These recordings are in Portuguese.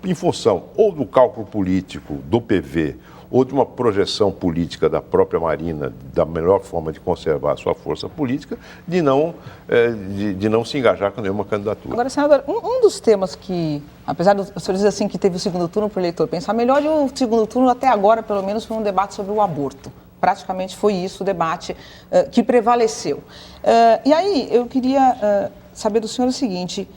em função ou do cálculo político do PV ou de uma projeção política da própria Marina, da melhor forma de conservar a sua força política, de não se engajar com nenhuma candidatura. Agora, senador, um dos temas que, apesar do senhor dizer assim que teve o segundo turno para o eleitor pensar melhor, e o segundo turno até agora, pelo menos, foi um debate sobre o aborto. Praticamente foi isso o debate que prevaleceu. E aí, eu queria saber do senhor o seguinte,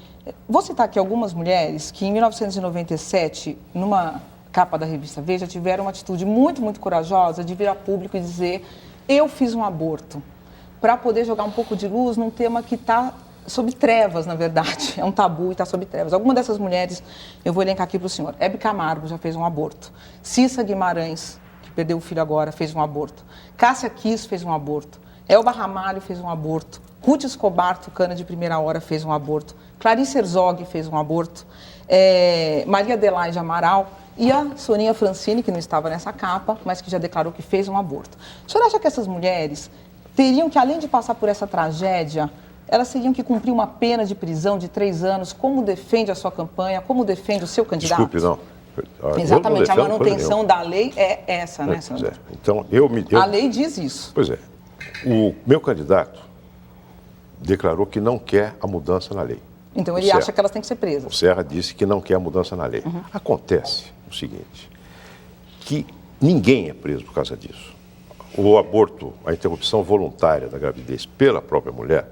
vou citar aqui algumas mulheres que em 1997, numa capa da revista Veja, tiveram uma atitude muito, muito corajosa de vir a público e dizer: eu fiz um aborto, para poder jogar um pouco de luz num tema que está sob trevas, na verdade, é um tabu e está sob trevas. Alguma dessas mulheres, eu vou elencar aqui para o senhor. Hebe Camargo já fez um aborto. Cissa Guimarães, que perdeu o filho agora, fez um aborto. Cássia Kiss fez um aborto. Elba Ramalho fez um aborto. Ruth Escobar, tucana de primeira hora, fez um aborto. Clarice Herzog fez um aborto. Maria Adelaide Amaral e a Soninha Francini, que não estava nessa capa, mas que já declarou que fez um aborto. O senhor acha que essas mulheres teriam que, além de passar por essa tragédia, elas teriam que cumprir uma pena de prisão de 3 anos, como defende a sua campanha, como defende o seu candidato? Desculpe, não. Exatamente, a manutenção da lei é essa, né, senador? Então, A lei diz isso. Pois é. O meu candidato declarou que não quer a mudança na lei. Então ele acha que elas têm que ser presas. O Serra disse que não quer a mudança na lei. Acontece o seguinte, que ninguém é preso por causa disso. O aborto, a interrupção voluntária da gravidez pela própria mulher,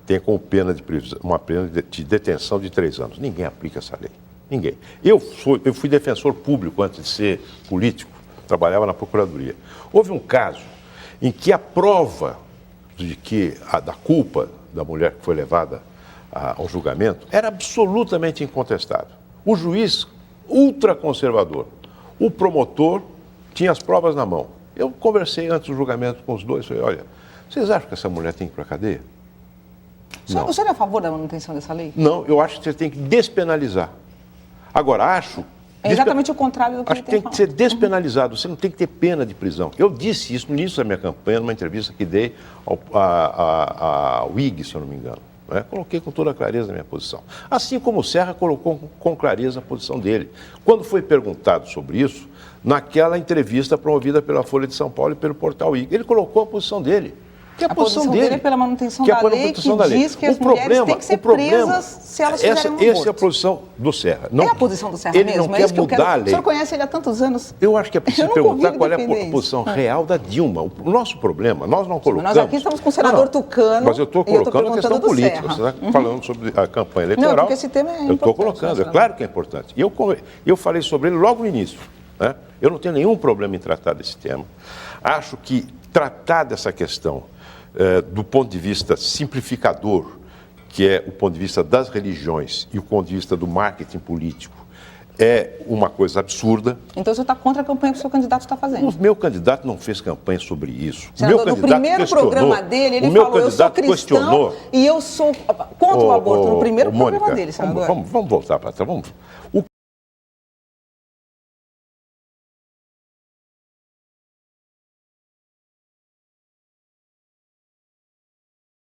tem como pena uma pena de detenção de 3 anos. Ninguém aplica essa lei. Ninguém. Eu fui defensor público antes de ser político, trabalhava na Procuradoria. Houve um caso em que a prova da culpa da mulher que foi levada ao julgamento era absolutamente incontestável. O juiz, ultraconservador, o promotor tinha as provas na mão. Eu conversei antes do julgamento com os dois, falei: olha, vocês acham que essa mulher tem que ir para a cadeia? O senhor é a favor da manutenção dessa lei? Não, eu acho que você tem que despenalizar. Agora, acho... É exatamente o contrário do que acho que tem que ser despenalizado, você não tem que ter pena de prisão. Eu disse isso no início da minha campanha, numa entrevista que dei ao IG, se eu não me engano. Né? Coloquei com toda a clareza a minha posição. Assim como o Serra colocou com clareza a posição dele. Quando foi perguntado sobre isso, naquela entrevista promovida pela Folha de São Paulo e pelo portal IG, ele colocou a posição dele. Que é a posição dele é pela manutenção da lei, que diz que as mulheres têm que ser presas se elas fizerem um aborto. Essa é a posição do Serra. Não, é a posição do Serra ele mesmo? Ele não quer mudar a lei. O senhor conhece ele há tantos anos. Eu acho que é preciso perguntar qual é a posição real da Dilma. O nosso problema, nós não colocamos... Nós aqui estamos com o senador Tucano. Mas eu estou colocando a questão política. Você está falando sobre a campanha eleitoral. Não, porque esse tema é importante. Eu estou colocando, é claro que é importante. E eu falei sobre ele logo no início. Né? Eu não tenho nenhum problema em tratar desse tema. Acho que tratar dessa questão do ponto de vista simplificador, que é o ponto de vista das religiões e o ponto de vista do marketing político, é uma coisa absurda. Então você está contra a campanha que o seu candidato está fazendo? O meu candidato não fez campanha sobre isso. Senador, no primeiro programa dele, ele falou: eu sou cristão e eu sou contra o aborto. No primeiro programa dele, senador. Vamos voltar para trás.